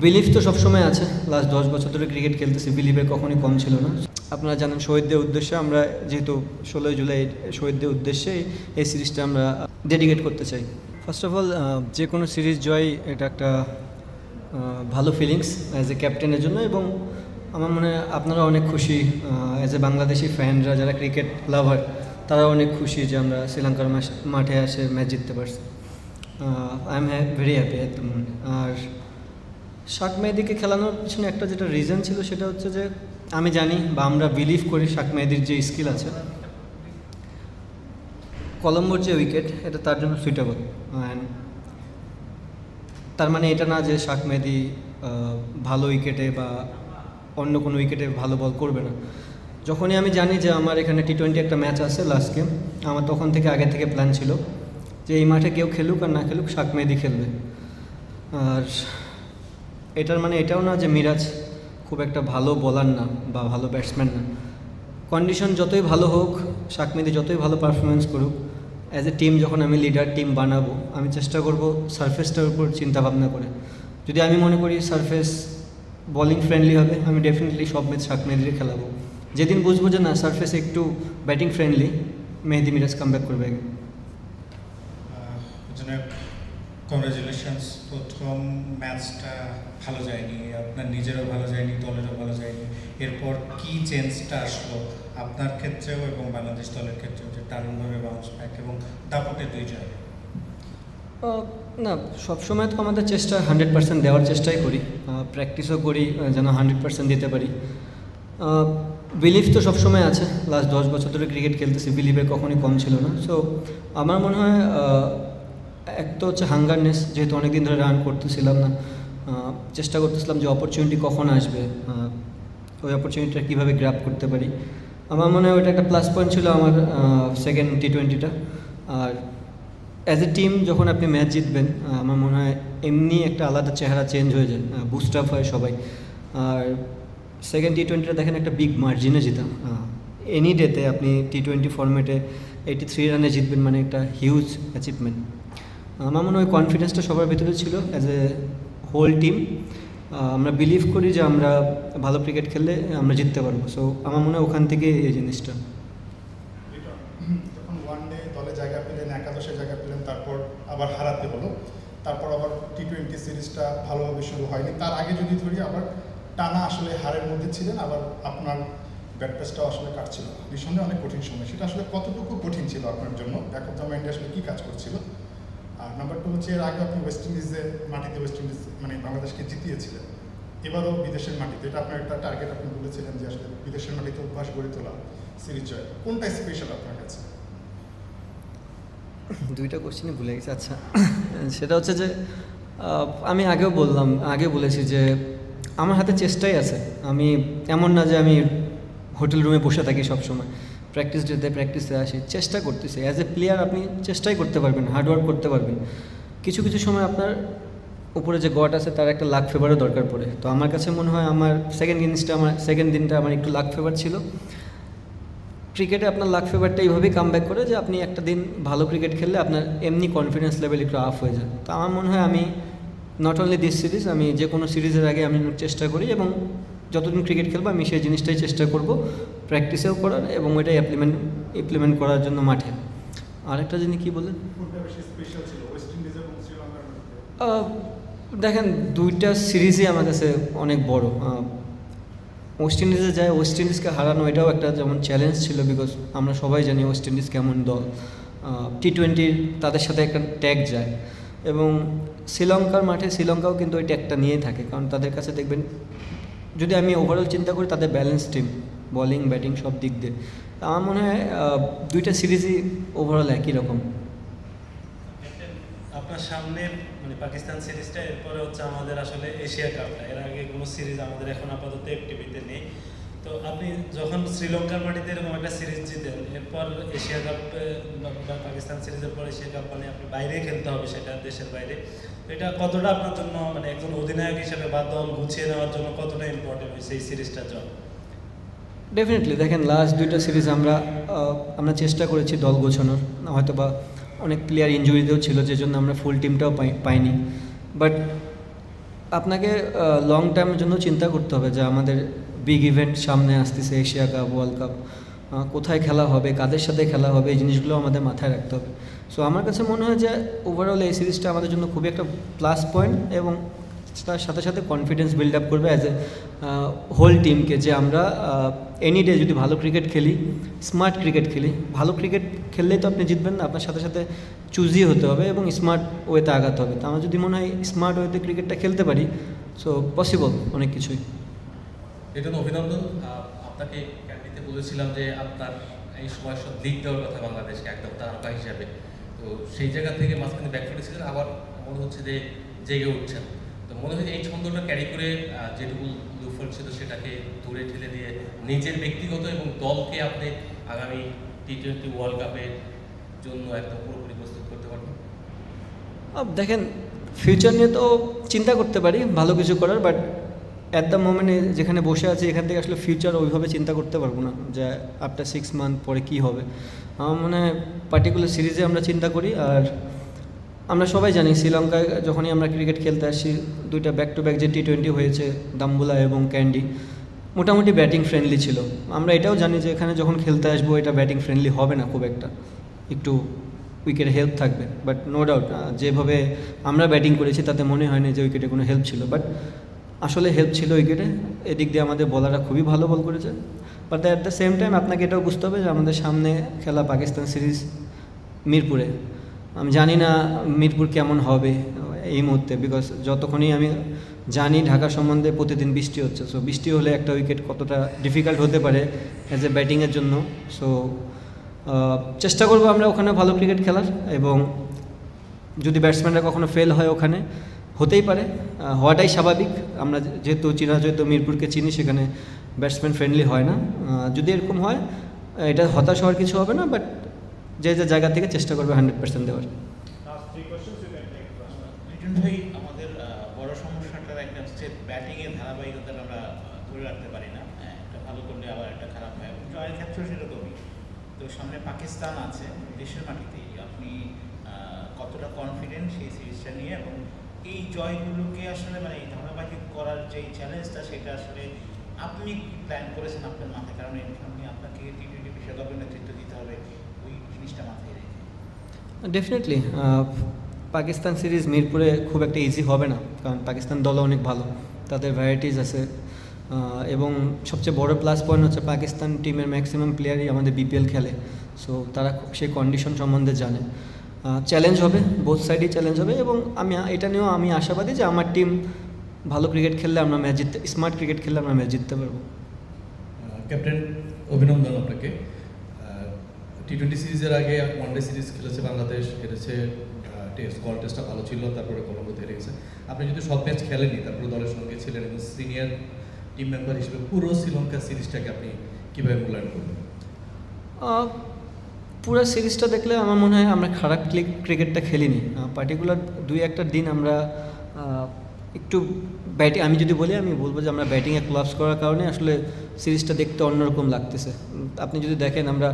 Believe তো সবসময় আছে। লাস্ট 10 বছর ধরে ক্রিকেট খেলতেছি, বিলিভের কখনই কম ছিল না। আপনারা জানেন শহীদদের উদ্দেশ্যে আমরা যেহেতু 16 জুলাই শহীদদের উদ্দেশ্যে এই সিরিজটা আমরা ডেডিকেট করতে চাই। ফার্স্ট অফ অল যে কোনো সিরিজ জয় এটা একটা ভালো ফিলিংস অ্যাজ এ ক্যাপ্টেনের জন্য, এবং আমার মনে হয় আপনারা অনেক খুশি অ্যাজ এ বাংলাদেশি ফ্যানরা যারা ক্রিকেট লাভার তারা অনেক খুশি যে আমরা শ্রীলঙ্কার মাঠে এসে ম্যাচ জিততে পারছি। I am very happy at the moment. আর শাক মেহেদীকে খেলানোর পিছনে একটা যেটা রিজন ছিল সেটা হচ্ছে যে আমি জানি বা আমরা বিলিভ করি শাক মেহেদীর যে স্কিল আছে, কলম্বোর যে উইকেট এটা তার জন্য সুইটেবল। অ্যান্ড তার মানে এটা না যে শাক মেহেদী ভালো উইকেটে বা অন্য কোনো উইকেটে ভালো বল করবে না। যখনই আমি জানি যে আমার এখানে টি-20 একটা ম্যাচ আছে লাস্ট গেম, আমার তখন থেকে আগে থেকে প্ল্যান ছিল যে এই মাঠে কেউ খেলুক আর না খেলুক শাক মেহেদী খেলবে। আর এটার মানে এটাও না যে মিরাজ খুব একটা ভালো বোলার না বা ভালো ব্যাটসম্যান না। কন্ডিশন যতই ভালো হোক, শাক মেহেদী যতই ভালো পারফরমেন্স করুক, অ্যাজ এ টিম যখন আমি লিডার টিম বানাবো আমি চেষ্টা করব সারফেসটার উপর চিন্তাভাবনা করে। যদি আমি মনে করি সারফেস বোলিং ফ্রেন্ডলি হবে, আমি ডেফিনেটলি সব ম্যাচ শাক মেহেদীকে খেলাবো। যেদিন বুঝবো যে না সারফেস একটু ব্যাটিং ফ্রেন্ডলি, মেহেদী মিরাজ কামব্যাক করবে। কংগ্রাচুলেশনস। প্রথম ম্যাচটা ভালো যায়নি, আপনার নিজেরও ভালো যায়নি, দলেরও ভালো যায়নি। এরপর কি চেঞ্জটা আসলো আপনার ক্ষেত্রেও এবং বাংলাদেশ দলের ক্ষেত্রেও, যে দারুণভাবে বাউন্স ব্যাক এবং দাপটে 2 জয়? না, সবসময় তো আমাদের চেষ্টা 100% দেওয়ার চেষ্টাই করি, প্র্যাকটিসও করি যেন 100% দিতে পারি। বিলিভ তো সবসময় আছে। লাস্ট 10 বছর ধরে ক্রিকেট খেলতেছি, বিলিভের কখনই কম ছিল না। সো আমার মনে হয় এক তো হচ্ছে হাঙ্গারনেস, যেহেতু অনেক দিন ধরে রান করতেছিলাম না, চেষ্টা করতেছিলাম যে অপরচুনিটি কখন আসবে, ওই অপরচুনিটিটা কীভাবে গ্র্যাব করতে পারি। আমার মনে হয় ওইটা একটা প্লাস পয়েন্ট ছিল আমার সেকেন্ড টি-20টা। আর অ্যাজ এ টিম যখন আপনি ম্যাচ জিতবেন আমার মনে হয় এমনি একটা আলাদা চেহারা চেঞ্জ হয়ে যায়, বুস্ট আপ হয় সবাই। আর সেকেন্ড টি-20টা দেখেন একটা বিগ মার্জিনে জিতা। এনি ডেতে আপনি টি-20 ফরম্যাটে 83 রানে জিতবেন মানে একটা হিউজ অ্যাচিভমেন্ট। আমার মনে হয় কনফিডেন্সটা সবার ভিতরে ছিল অ্যাজ এ হোল টিম। আমরা বিলিভ করি যে আমরা ভালো ক্রিকেট খেললে আমরা জিততে পারবো। সো আমার মনে হয় ওখান থেকে এই জিনিসটা। যখন ওয়ানডে দলে জায়গা পেলেন, একাদশে জায়গা পেলেন, তারপর আবার হারাতে হলো, তারপর আবার টি-20 সিরিজটা ভালোভাবে শুরু হয়নি। তার আগে যদি ধরি আবার টানা আসলে হারের মধ্যে ছিলেন, আবার আপনার ব্যাট পেসটাও আসলে কাটছিল, নিঃসন্দেহে অনেক কঠিন সময়। সেটা আসলে কতটুকু কঠিন ছিল আপনার জন্য? ব্যাক অফ দ্য মাইন্ডে আসলে কী কাজ করছিল? আর নাম্বার 2 হচ্ছে, এর আগে আপনি ওয়েস্ট ইন্ডিজের মাটিতে মানে বাংলাদেশকে জিতিয়েছিলেন, এবারও বিদেশের মাটিতে। এটা আপনার একটা টার্গেট, আপনি বলেছিলেন যে আসলে বিদেশের মাটিতে অভ্যাস গড়ে তোলা, সিরিজ জয়। কোনটা স্পেশাল আপনার কাছে? দুইটা কোশ্চেনই ভুলে গেছি। আচ্ছা, সেটা হচ্ছে যে আমি আগে বলেছি যে আমার হাতে চেষ্টাই আছে। আমি এমন না যে আমি হোটেল রুমে বসে থাকি সবসময়, প্র্যাকটিস ডেতে প্র্যাকটিসে আসি, চেষ্টা করতেছি। অ্যাজ এ প্লেয়ার আপনি চেষ্টাই করতে পারবেন, হার্ডওয়ার্ক করতে পারবেন। কিছু কিছু সময় আপনার উপরে যে গড আছে তার একটা লাক ফেভারও দরকার পড়ে। তো আমার কাছে মনে হয় আমার সেকেন্ড দিনটা আমার একটু লাক ফেভার ছিল। ক্রিকেটে আপনার লাক ফেভারটা এইভাবেই কামব্যাক করে যে আপনি একটা দিন ভালো ক্রিকেট খেললে আপনার এমনি কনফিডেন্স লেভেল একটু আপ হয়ে যায়। তো আমার মনে হয় আমি নট অনলি দিস সিরিজ, আমি যে কোনো সিরিজের আগে আমি চেষ্টা করি, এবং যতদিন ক্রিকেট খেলবো আমি সেই জিনিসটাই চেষ্টা করব প্র্যাকটিসেও করার এবং ওইটাই ইমপ্লিমেন্ট করার জন্য মাঠে। আরেকটা জিনিস কী বললেন? দেখেন, দুইটা সিরিজই আমার কাছে অনেক বড়। ওয়েস্ট ইন্ডিজে যায়, ওয়েস্ট ইন্ডিজকে হারানো এটাও একটা যেমন চ্যালেঞ্জ ছিল, বিকজ আমরা সবাই জানি ওয়েস্ট ইন্ডিজ কেমন দল। টি-20 তাদের সাথে একটা ট্যাগ যায়, এবং শ্রীলঙ্কার মাঠে শ্রীলঙ্কাও কিন্তু ওই ট্যাগটা নিয়েই থাকে, কারণ তাদের কাছে দেখবেন যদি আমি ওভারঅল চিন্তা করি তাদের ব্যালেন্স টিম, বলিং ব্যাটিং সব দিক দিয়ে। আমার মনে হয় দুইটা সিরিজই ওভারঅল একই রকম। আপনার সামনে মানে পাকিস্তান সিরিজটা, এরপরে হচ্ছে আমাদের আসলে এশিয়া কাপটা। এর আগে কোনো সিরিজ আমাদের এখন আপাতত অ্যাক্টিভিতে নেই। তো আপনি যখন শ্রীলঙ্কার মাটিতে এরকম একটা সিরিজ জিতেন, এরপর এশিয়া কাপ বা পাকিস্তান সিরিজের পর এশিয়া কাপ মানে আপনি বাইরে খেলতে হবে, সেটা দেশের বাইরে। এটা কতটা আপনার জন্য মানে একজন অধিনায়ক হিসেবে বা দল গুছিয়ে নেওয়ার জন্য কতটা ইম্পর্টেন্ট হয়েছে এই সিরিজটা জয়? ডেফিনেটলি দেখেন, লাস্ট দুইটা সিরিজ আমরা চেষ্টা করেছি দল গোছানোর, হয়তো বা অনেক প্লেয়ার ইনজুরিতেও ছিল যে জন্য আমরা ফুল টিমটাও পাইনি। বাট আপনাকে লং টার্মের জন্য চিন্তা করতে হবে যে আমাদের বিগ ইভেন্ট সামনে আসতেছে, এশিয়া কাপ, ওয়ার্ল্ড কাপ, কোথায় খেলা হবে, কাদের সাথে খেলা হবে, এই জিনিসগুলো আমাদের মাথায় রাখতে হবে। সো আমার কাছে মনে হয় যে ওভারঅল এই সিরিজটা আমাদের জন্য খুবই একটা প্লাস পয়েন্ট, এবং তার সাথে সাথে কনফিডেন্স বিল্ড আপ করবে অ্যাজ এ হোল টিমকে, যে আমরা এনি ডে যদি ভালো ক্রিকেট খেলি, স্মার্ট ক্রিকেট খেলি। ভালো ক্রিকেট খেললেই তো আপনি জিতবেন না, আপনার সাথে সাথে চুজি হতে হবে এবং স্মার্ট ওয়েতে আগাতে হবে। তো আমার যদি মনে হয় স্মার্ট ওয়েতে ক্রিকেটটা খেলতে পারি, সো পসিবল অনেক কিছুই। এই জন্য অভিনন্দন। আপনাকে ক্যান্ডিতে বলেছিলাম যে আপনার এই সময় সব লিগ দেওয়ার কথা বাংলাদেশকে একদম তারকা হিসাবে, তো সেই জায়গা থেকে মাঝখানে ব্যাকফুটে ছিলেন, আবার মনে হচ্ছে যে জেগে উঠছেন। তো মনে হয় যে এই ছন্দটা ক্যারি করে যেটুকু লুফল ছিল সেটাকে দূরে ঠেলে দিয়ে নিজের ব্যক্তিগত এবং দলকে আপনি আগামী টি-20 ওয়ার্ল্ড কাপের জন্য একদম পুরোপুরি প্রস্তুত করতে পারবেন। দেখেন, ফিউচার নিয়ে তো চিন্তা করতে পারি ভালো কিছু করার, বাট অ্যাট দ্য মোমেন্টে যেখানে বসে আছি এখান থেকে আসলে ফিউচার ওইভাবে চিন্তা করতে পারবো না যে আফটার 6 মান্থ পরে কী হবে। আমার মনে হয় পার্টিকুলার সিরিজে আমরা চিন্তা করি। আর আমরা সবাই জানি শ্রীলঙ্কায় যখনই আমরা ক্রিকেট খেলতে আসি, 2টা ব্যাক টু ব্যাক যে টি-20 হয়েছে, দাম্বুলা এবং ক্যান্ডি, মোটামুটি ব্যাটিং ফ্রেন্ডলি ছিল। আমরা এটাও জানি যে এখানে যখন খেলতে আসবো এটা ব্যাটিং ফ্রেন্ডলি হবে না খুব একটা, একটু উইকেটে হেল্প থাকবে। বাট নো ডাউট যেভাবে আমরা ব্যাটিং করেছি তাতে মনে হয় না যে উইকেটে কোনো হেল্প ছিল, বাট আসলে হেল্প ছিল উইকেটে। এদিক দিয়ে আমাদের বলাররা খুবই ভালো বল করেছে। But at the same time আপনাকে এটাও বুঝতে হবে যে আমাদের সামনে খেলা পাকিস্তান সিরিজ মিরপুরে। আমি জানি না মিরপুর কেমন হবে এই মুহূর্তে, বিকজ যতক্ষণই আমি জানি ঢাকা সম্বন্ধে প্রতিদিন বৃষ্টি হচ্ছে। সো বৃষ্টি হলে একটা উইকেট কতটা ডিফিকাল্ট হতে পারে অ্যাজ এ ব্যাটিংয়ের জন্য। সো চেষ্টা করবো আমরা ওখানে ভালো ক্রিকেট খেলার, এবং যদি ব্যাটসম্যানরা কখনো ফেল হয় ওখানে, হতেই পারে, হওয়াটাই স্বাভাবিক। আমরা যেহেতু মিরপুরকে চিনি, সেখানে ব্যাটসম্যান ফ্রেন্ডলি হয় না। যদি এরকম হয় এটা হতাশ হওয়ার কিছু হবে না, বাট যে যে জায়গা থেকে চেষ্টা করবে 100% দেওয়ার। লিটন ভাই, আমাদের বড় সমস্যাটার একটা হচ্ছে ব্যাটিংয়ের ধারাবাহিকতাটা আমরা ধরে রাখতে পারি না। একটা ভালো করলে আবার একটা খারাপ হয়, জয়ের ক্ষেত্রেও সেরকমই। তো সামনে পাকিস্তান আছে, দেশের মাটিতেই আপনি কতটা কনফিডেন্ট সেই সিরিজটা নিয়ে, এবং এই জয়গুলোকে আসলে মানে এই ধারাবাহিক করার যে চ্যালেঞ্জটা, সেটা আসলে আপনি প্ল্যান করেছেন আপনার মাথায়? কারণ এখানে আপনাকে টি-20 বিশ্বকাপের নেতৃত্ব দিতে হবে, ওই জিনিসটা মাথায় রেখে। ডেফিনেটলি পাকিস্তান সিরিজ মিরপুরে খুব একটা ইজি হবে না, কারণ পাকিস্তান দলও অনেক ভালো, তাদের ভ্যারাইটিস আছে। এবং সবচেয়ে বড় প্লাস পয়েন্ট হচ্ছে পাকিস্তান টিমের ম্যাক্সিমাম প্লেয়ারই আমাদের বিপিএল খেলে। সো তারা সেই কন্ডিশন সম্বন্ধে জানে। চ্যালেঞ্জ হবে, বোথ সাইডই চ্যালেঞ্জ হবে, এবং এটা নিয়েও আমি আশাবাদী যে আমার টিম ভালো ক্রিকেট খেললে আমরা ম্যাচ জিততে, স্মার্ট ক্রিকেট খেললে আমরা ম্যাচ জিততে পারবো। ক্যাপ্টেন, অভিনন্দন আপনাকে। টি-20 সিরিজের আগে ওয়ানডে সিরিজ খেলেছে বাংলাদেশ, হেরেছে টেস্ট, গল টেস্টটা ভালো ছিল, তারপরে কলম্বোতে হেরে গেছে। আপনি যদি সব ম্যাচ খেলেনি, তারপরে দলের সঙ্গে ছিলেন এবং সিনিয়র টিম মেম্বার হিসেবে পুরো শ্রীলঙ্কা সিরিজটাকে আপনি কীভাবে মূল্যায়ন করবেন? পুরো সিরিজটা দেখলে আমার মনে হয় আমরা খারাপ ক্রিকেটটা খেলিনি। পার্টিকুলার 2-1টা দিন আমরা একটু আমি যদি বলি, আমি বলবো যে আমরা ব্যাটিংয়ে ক্লাবস করার কারণে আসলে সিরিজটা দেখতে অন্যরকম লাগতেছে। আপনি যদি দেখেন, আমরা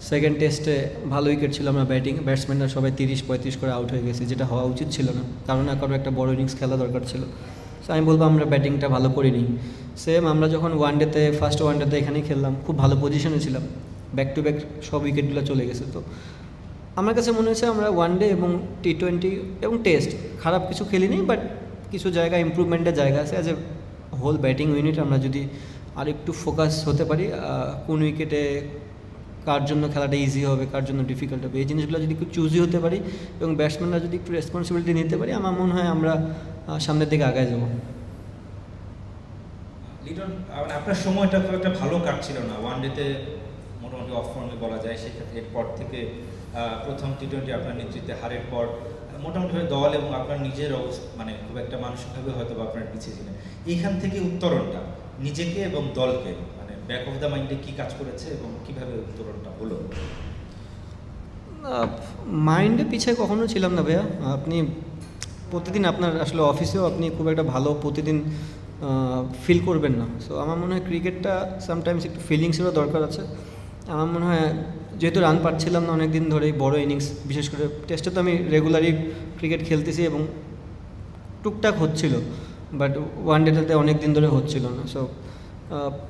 সেকেন্ড টেস্টে ভালো উইকেট ছিল, আমরা ব্যাটসম্যানরা সবাই 30-35 করে আউট হয়ে গেছি, যেটা হওয়া উচিত ছিল না। কারণ না কারো একটা বড় ইনিংস খেলা দরকার ছিল। সো আমি বলবো আমরা ব্যাটিংটা ভালো করিনি। সেম আমরা যখন ফার্স্ট ওয়ানডেতে এখানেই খেললাম, খুব ভালো পজিশনে ছিলাম, ব্যাক টু ব্যাক সব উইকেটগুলো চলে গেছে। তো আমার কাছে মনে হয়েছে আমরা ওয়ানডে এবং টি-20 এবং টেস্ট খারাপ কিছু খেলিনি, বাট কিছু জায়গা ইমপ্রুভমেন্টের জায়গা আছে। As a whole batting unit আমরা যদি আর একটু ফোকাস হতে পারি, কোন উইকেটে কার জন্য খেলাটা ইজি হবে, কার জন্য ডিফিকাল্ট হবে, এই জিনিসগুলো যদি একটু চুজি হতে পারি এবং ব্যাটসম্যানরা যদি একটু রেসপন্সিবিলিটি নিতে পারি, আমার মনে হয় আমরা সামনের দিকে আগায় যাব। লিটন, আপনার সময়টা খুব একটা ভালো কাটছিল না, ওয়ানডেতে মোটামুটি অফ ফর্মে বলা যায়। সেক্ষেত্রে এরপর থেকে প্রথম টি-20 আপনার নেতৃত্বে হারের পর মোটামুটিভাবে দল এবং আপনার নিজের অবস্থা মানে খুব একটা মানসিকভাবে হয়তো বা আপনার পিছিয়ে ছিলেন। এইখান থেকে উত্তরণটা নিজেকে এবং দলকে মানে ব্যাক অফ দ্য মাইন্ডে কী কাজ করেছে এবং কীভাবে উত্তরণটা হলো? মাইন্ডে পিছিয়ে কখনো ছিলাম না ভাইয়া। আপনি প্রতিদিন আপনার আসলে অফিসেও আপনি খুব একটা ভালো প্রতিদিন ফিল করবেন না। সো আমার মনে হয় ক্রিকেটটা সামটাইমস একটু ফিলিংসেরও দরকার আছে। আমার মনে হয় যেহেতু রান পাচ্ছিলাম না অনেক দিন ধরেই, বড় ইনিংস বিশেষ করে টেস্টে তো আমি রেগুলারই ক্রিকেট খেলতেছি এবং টুকটাক হচ্ছিল, বাট ওয়ান ডেটাতে অনেক দিন ধরে হচ্ছিল না। সো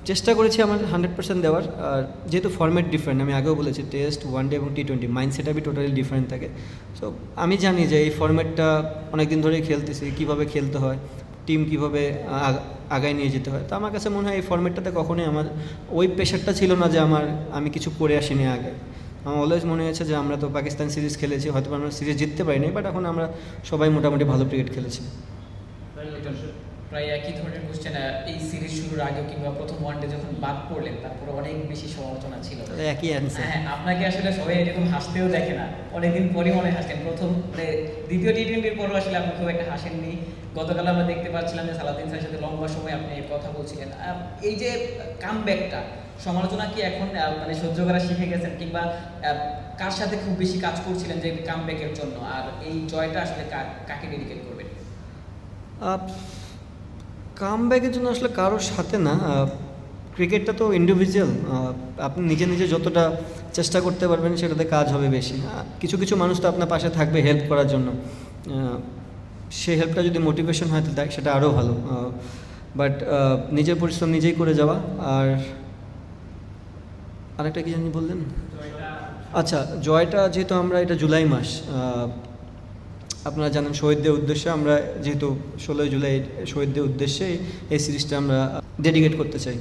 চেষ্টা করেছি আমার 100% দেওয়ার। আর যেহেতু ফর্ম্যাট ডিফারেন্ট, আমি আগেও বলেছি টেস্ট, ওয়ান ডে এবং T20 মাইন্ডসেট আপই টোটালি ডিফারেন্ট থাকে। সো আমি জানি যে এই ফর্ম্যাটটা অনেক দিন ধরেই খেলতেছি, কীভাবে খেলতে হয়, টিম কীভাবে আগায় নিয়ে যেতে হয়। তো আমার কাছে মনে হয় এই ফর্ম্যাটটাতে কখনোই আমার ওই প্রেশারটা ছিল না যে আমি কিছু করে আসিনি আগে। আমার অলওয়েজ মনে হয়েছে যে আমরা তো পাকিস্তান সিরিজ খেলেছি, হয়তো আমরা সিরিজ জিততে পারিনি, বাট এখন আমরা সবাই মোটামুটি ভালো ক্রিকেট খেলেছি। প্রায় একই ধরনের কোশ্চেন, এই সিরিজ শুরুর আগে কিংবা প্রথম ওয়ানডে যখন বাদ পড়লেন তারপরে অনেক বেশি সমালোচনা ছিল। একই অ্যান্সার। হ্যাঁ, আপনাকে আসলে সবাই এরকম হাসতেও দেখে না, অনেকদিন পরে মনে হাসতেন। প্রথম দ্বিতীয় T20-র পরও আসলে আপনি খুব একটা হাসেননি। গতকাল আমরা দেখতে পাচ্ছিলাম যে সালাউদ্দিন স্যারের সাথে লম্বা সময় আপনি কথা বলছিলেন। এই যে কামব্যাকটা, সমালোচনা কি এখন মানে সহ্য করা শিখে গেছেন, কিংবা কার সাথে খুব বেশি কাজ করছিলেন যে কামব্যাকের জন্য, আর এই জয়টা আসলে কাকে ডেডিকেট করবেন? কামব্যাকের জন্য আসলে কারোর সাথে না, ক্রিকেটটা তো ইন্ডিভিজুয়াল। আপনি নিজে নিজে যতটা চেষ্টা করতে পারবেন সেটাতে কাজ হবে বেশি। কিছু কিছু মানুষ তো আপনার পাশে থাকবে হেল্প করার জন্য, সেই হেল্পটা যদি মোটিভেশন হয় তো সেটা আরও ভালো। বাট নিজের পরিশ্রম নিজেই করে যাওয়া। আর আরেকটা কি জানি বললেন? আচ্ছা, জয়টা যেহেতু আমরা এটা জুলাই মাস, আপনারা জানেন শহীদদের উদ্দেশ্যে আমরা যেহেতু 16 জুলাই শহীদদের উদ্দেশ্যে এই সিরিজটা আমরা ডেডিকেট করতে চাই।